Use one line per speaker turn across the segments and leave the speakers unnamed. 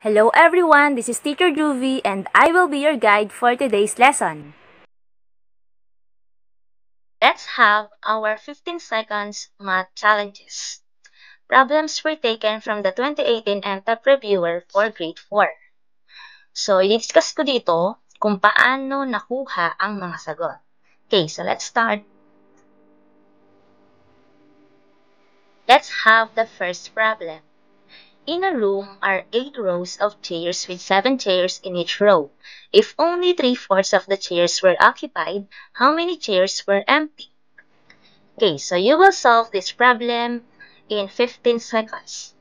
Hello everyone, this is Teacher Juvie and I will be your guide for today's lesson.
Let's have our 15 seconds math challenges. Problems were taken from the 2018 MTEP Reviewer for Grade 4. So, i-discuss ko dito kung paano nakuha ang mga sagot. Okay, so let's start. Let's have the first problem. In a room are 8 rows of chairs with 7 chairs in each row. If only 3/4 of the chairs were occupied, how many chairs were empty? Okay, so you will solve this problem in 15 seconds.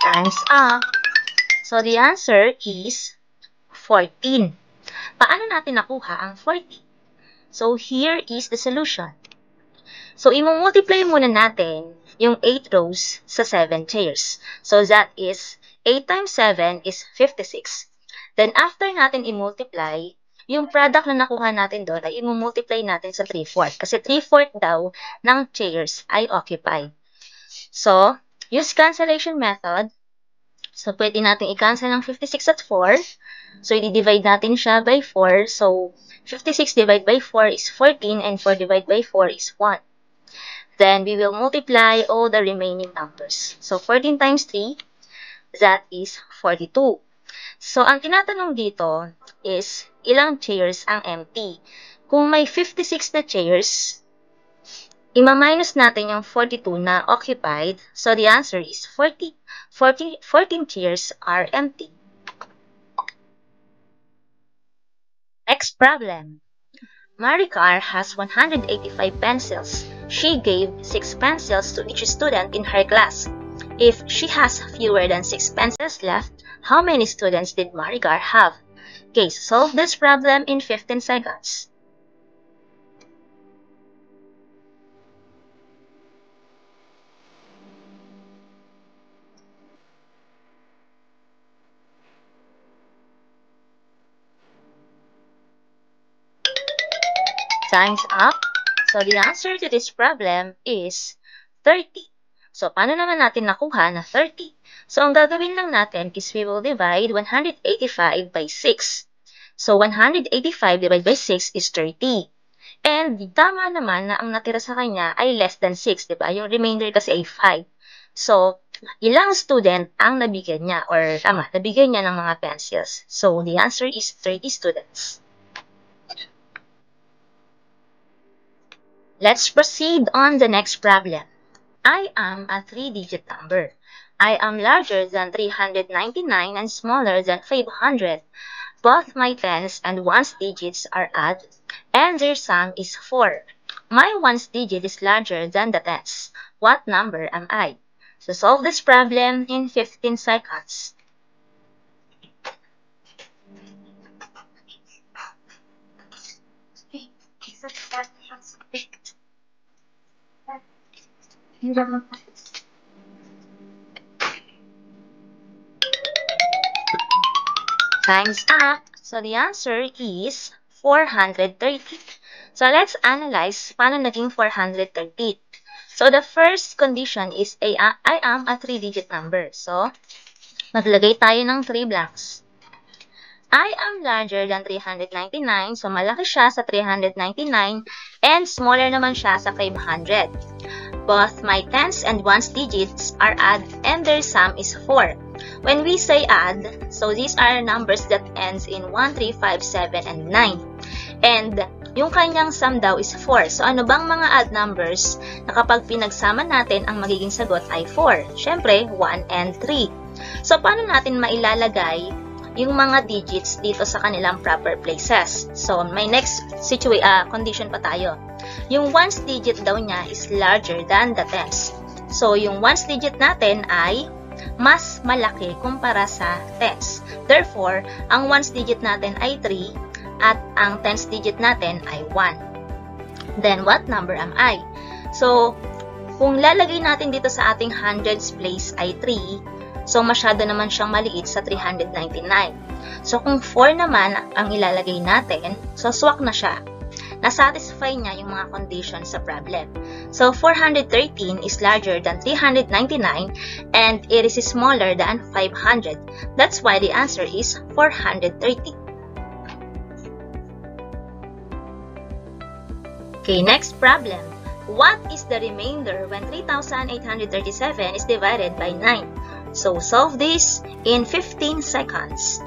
Time's up. So the answer is 14. Paano natin nakuha ang 40? So here is the solution. So i-multiply muna natin yung 8 rows sa 7 chairs. So that is 8 times 7 is 56. Then after natin i-multiply, yung product na nakuha natin doon ay i-multiply natin sa 3/4. Kasi 3/4 daw ng chairs ay occupied. So, use cancellation method. So, pwede natin i-cancel ng 56 at 4. So, i-divide natin siya by 4. So, 56 divided by 4 is 14 and 4 divided by 4 is 1. Then, we will multiply all the remaining numbers. So, 14 times 3, that is 42. So, ang tinatanong dito is, ilang chairs ang empty? Kung may 56 na chairs, ima-minus natin yung 42 na occupied. So, the answer is 14 chairs are empty. Next problem. Maricar has 185 pencils. She gave 6 pencils to each student in her class. If she has fewer than 6 pencils left, how many students did Maricar have? Okay, solve this problem in 15 seconds. Time's up. So, the answer to this problem is 30. So, paano naman natin nakuha na 30? So, ang gagawin lang natin is we will divide 185 by 6. So, 185 divided by 6 is 30. And tama naman na ang natira sa kanya ay less than 6, diba? Yung remainder kasi ay 5. So, ilang student ang nabigyan niya? Or, nabigyan niya ng mga pencils. So, the answer is 30 students. Let's proceed on the next problem. I am a 3-digit number. I am larger than 399 and smaller than 500. Both my tens and ones digits are odd, and their sum is 4. My ones digit is larger than the tens. What number am I? So solve this problem in 15 seconds. Time's up. So the answer is 430. So let's analyze paano naging 430. So the first condition is I am a 3-digit number. So maglagay tayo ng 3 blanks. I am larger than 399, so malaki siya sa 399, and smaller naman siya sa 500. Both my tens and ones digits are odd, and their sum is 4. When we say odd, so these are numbers that ends in 1, 3, 5, 7, and 9. And yung kanyang sum daw is 4. So ano bang mga odd numbers na kapag pinagsama natin, ang magiging sagot ay 4? Siyempre, 1 and 3. So paano natin mailalagay yung mga digits dito sa kanilang proper places? So may next condition pa tayo. Yung ones digit daw niya is larger than the tens. So yung ones digit natin ay mas malaki kumpara sa tens. Therefore, ang ones digit natin ay 3 at ang tens digit natin ay 1. Then, what number am I? So, kung lalagay natin dito sa ating hundreds place ay 3, So, masyado naman siyang maliit sa 399. So, kung 4 naman ang ilalagay natin, so swak na siya. Na-satisfy niya yung mga conditions sa problem. So, 413 is larger than 399 and it is smaller than 500. That's why the answer is 430. Okay, next problem. What is the remainder when 3,837 is divided by 9? So, solve this in 15 seconds.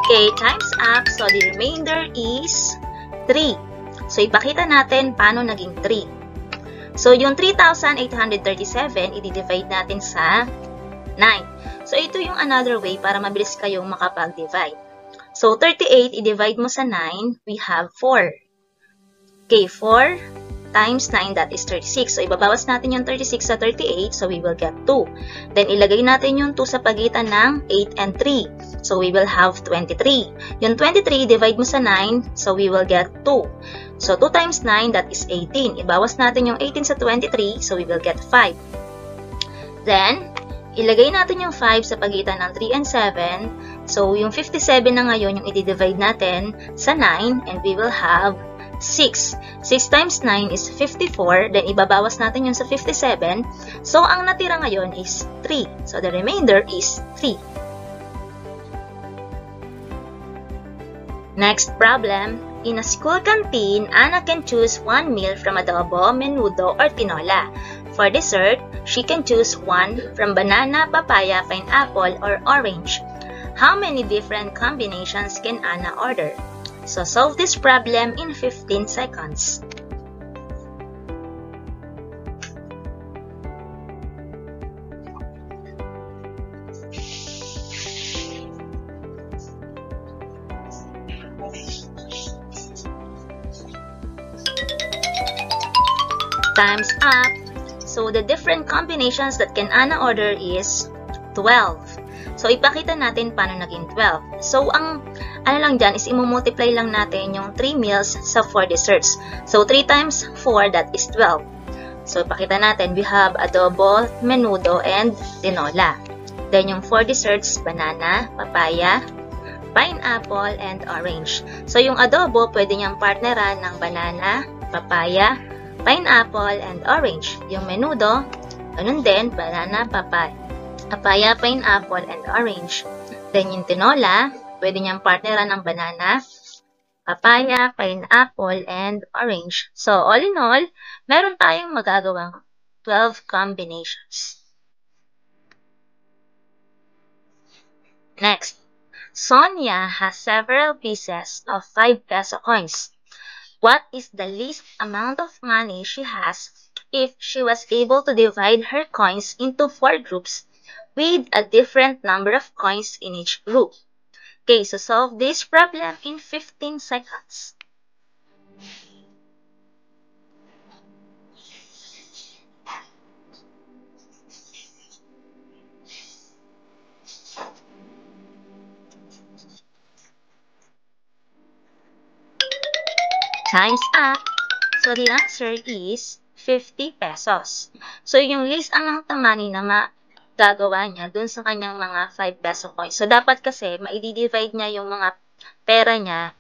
Okay, time's up. So, the remainder is 3. So, ipakita natin paano naging 3. So, yung 3,837, i-divide natin sa 9. So, ito yung another way para mabilis kayong makapag-divide. So, 38, i-divide mo sa 9, we have 4. Okay, 4 times 9, that is 36. So, ibabawas natin yung 36 sa 38, so we will get 2. Then, ilagay natin yung 2 sa pagitan ng 8 and 3. So, we will have 23. Yung 23, divide mo sa 9, so we will get 2. So, 2 times 9, that is 18. Ibawas natin yung 18 sa 23, so we will get 5. Then, ilagay natin yung 5 sa pagitan ng 3 and 7. So, yung 57 na ngayon yung i-divide natin sa 9, and we will have 6. 6 times 9 is 54. Then, ibabawas natin yun sa 57. So, ang natira ngayon is 3. So, the remainder is 3. Next problem. In a school canteen, Anna can choose one meal from adobo, menudo, or tinola. For dessert, she can choose one from banana, papaya, pineapple, or orange. How many different combinations can Anna order? So, solve this problem in 15 seconds. Time's up. So, the different combinations that can Anna order is 12. So, ipakita natin paano naging 12. So, ang ano lang dyan is imumultiply lang natin yung 3 meals sa 4 desserts. So, 3 times 4, that is 12. So, ipakita natin, we have adobo, menudo, and tinola. Then, yung 4 desserts, banana, papaya, pineapple, and orange. So, yung adobo, pwede niyang partneran ng banana, papaya, pineapple, and orange. Yung menudo, ganun din, banana, papaya, pineapple, and orange. Then, yung tinola, pwede niyang partneran ng banana, papaya, pineapple, and orange. So, all in all, meron tayong magagawang 12 combinations. Next, Sonia has several pieces of 5 peso coins. What is the least amount of money she has if she was able to divide her coins into 4 groups with a different number of coins in each group? Okay, so solve this problem in 15 seconds. Time's up. So, the answer is 50 pesos. So, yung least amount ng money na magagawa niya dun sa kanyang mga 5 peso coins. So, dapat kasi, ma-divide niya yung mga pera niya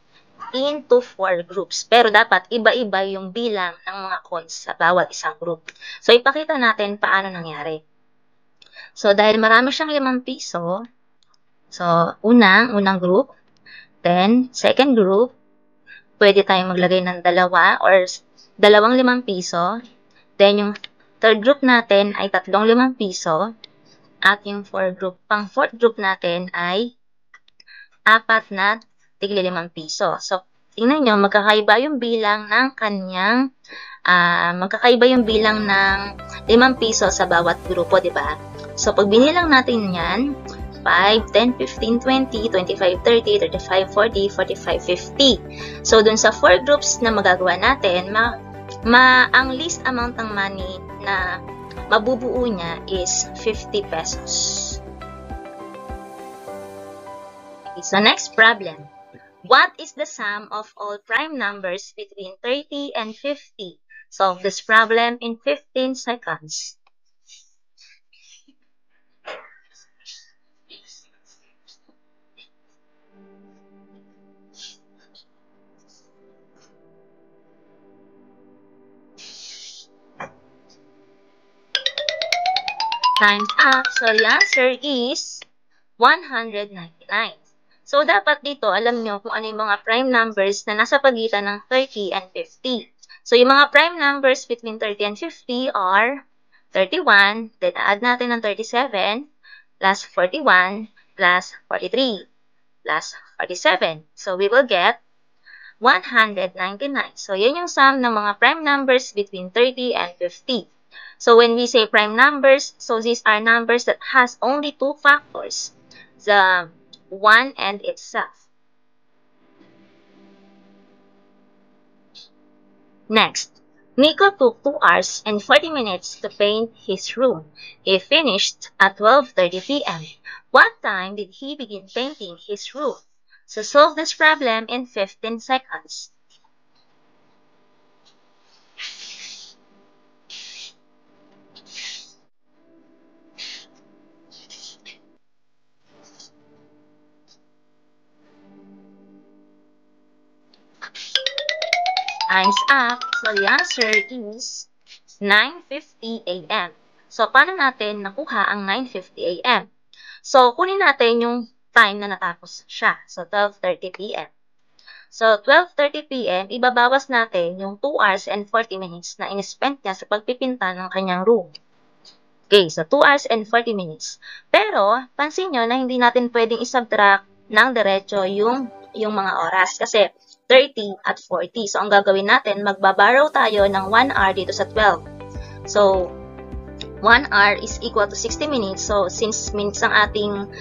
into 4 groups. Pero dapat, iba-iba yung bilang ng mga coins sa bawat isang group. So, ipakita natin paano nangyari. So, dahil marami siyang 5 piso, so, unang group, then, second group, pwede tayong maglagay ng dalawa or dalawang 5 piso. Then, yung third group natin ay 3 5 piso. At yung pang fourth group natin ay 4 na tigli 5 piso. So, tingnan nyo, magkakaiba yung bilang ng kanyang, magkakaiba yung bilang ng 5 piso sa bawat grupo, di ba? So, pag binilang natin yan, 5, 10, 15, 20, 25, 30, 35, 40, 45, 50. So, dun sa 4 groups na magagawa natin, ang least amount ng money na mabubuo niya is 50 pesos. So next problem. What is the sum of all prime numbers between 30 and 50? Solve this problem in 15 seconds. Time's up. So the answer is 199. So dapat dito, alam nyo kung ano yung mga prime numbers na nasa pagitan ng 30 and 50. So yung mga prime numbers between 30 and 50 are 31, then add natin ng 37, plus 41, plus 43, plus 47. So we will get 199. So yun yung sum ng mga prime numbers between 30 and 50. So when we say prime numbers, so these are numbers that has only two factors, the 1 and itself. Next, Nico took 2 hours and 40 minutes to paint his room. He finished at 12:30 p.m. What time did he begin painting his room? So solve this problem in 15 seconds. Time's up. So the answer is 9:50 a.m. So paano natin nakuha ang 9:50 a.m.? So kunin natin yung time na natapos siya. So 12:30 p.m. So 12:30 p.m. ibabawas natin yung 2 hours and 40 minutes na in-spent niya sa pagpipinta ng kanyang room. Okay, so 2 hours and 40 minutes. Pero pansin nyo na hindi natin pwedeng isubtract ng diretso yung mga oras kasi 30 at 40. So, ang gagawin natin, magbabarrow tayo ng 1 hour dito sa 12. So, 1 hour is equal to 60 minutes. So, since minutes ang ating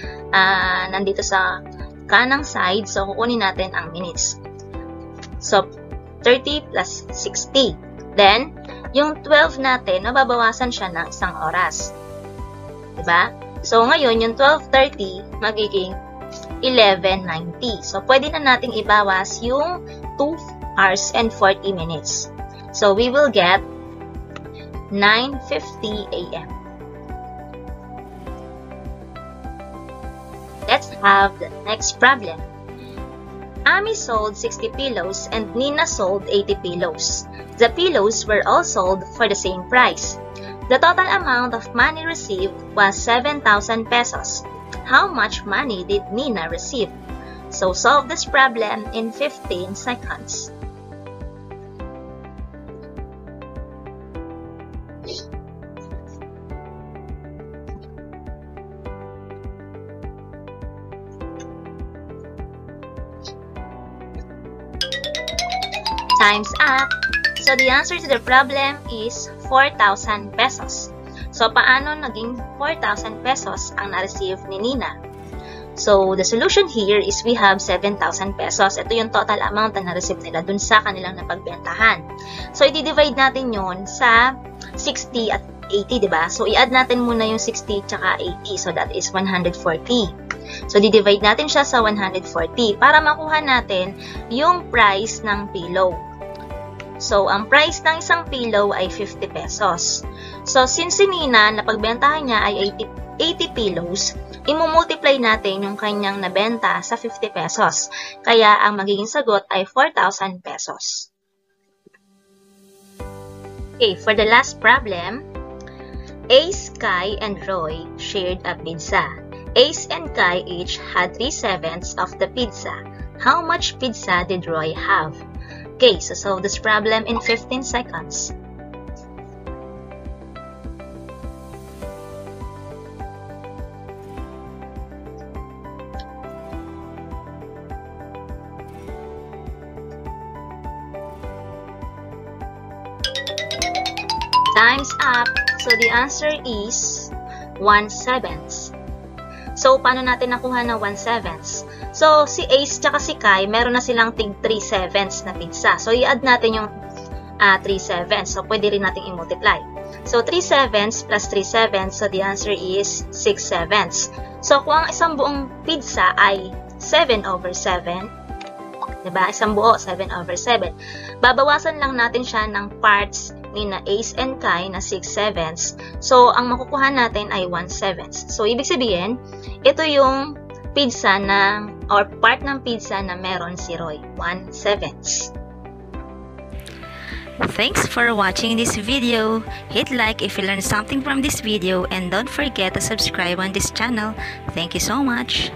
nandito sa kanang side, so kukunin natin ang minutes. So, 30 plus 60. Then, yung 12 natin, mababawasan siya ng isang oras. Diba? So, ngayon, yung 12:30, magiging 11:90. So, pwede na nating ibawas yung 2 hours and 40 minutes. So, we will get 9:50 a.m. Let's have the next problem. Ami sold 60 pillows and Nina sold 80 pillows. The pillows were all sold for the same price. The total amount of money received was 7,000 pesos. How much money did Nina receive? So solve this problem in 15 seconds. Time's up. So the answer to the problem is 4,000 pesos. So, paano naging 4,000 pesos ang na-receive ni Nina? So, the solution here is we have 7,000 pesos. Ito yung total amount na na-receive nila dun sa kanilang napagbentahan. So, i-divide natin yun sa 60 at 80, diba? So, i-add natin muna yung 60 tsaka 80. So, that is 140. So, di-divide natin siya sa 140 para makuha natin yung price ng pillow. So, ang price ng isang pillow ay 50 pesos. So, since si Nina, napagbentahan niya ay 80 pillows, imumultiply natin yung kanyang nabenta sa 50 pesos. Kaya, ang magiging sagot ay 4,000 pesos. Okay, for the last problem, Ace, Kai, and Roy shared a pizza. Ace and Kai each had 3/7 of the pizza. How much pizza did Roy have? Okay, so solve this problem in 15 seconds. Time's up. So the answer is 1/7. So, paano natin nakuha ng 1/7? So, si Ace tsaka si Kai, meron na silang tig 3/7 na pizza. So, i-add natin yung 3/7. So, pwede rin natin i-multiply. So, 3/7 plus 3/7. So, the answer is 6/7. So, kung ang isang buong pizza ay 7/7. Diba? Isang buo, 7/7. Babawasan lang natin siya ng parts ni na Ace and Kai na 6/7. So, ang makukuha natin ay 1/7. So, ibig sabihin, ito yung pizza na, or part ng pizza na meron si Roy, 1/7.
Thanks for watching this video. Hit like if you learned something from this video and don't forget to subscribe on this channel. Thank you so much.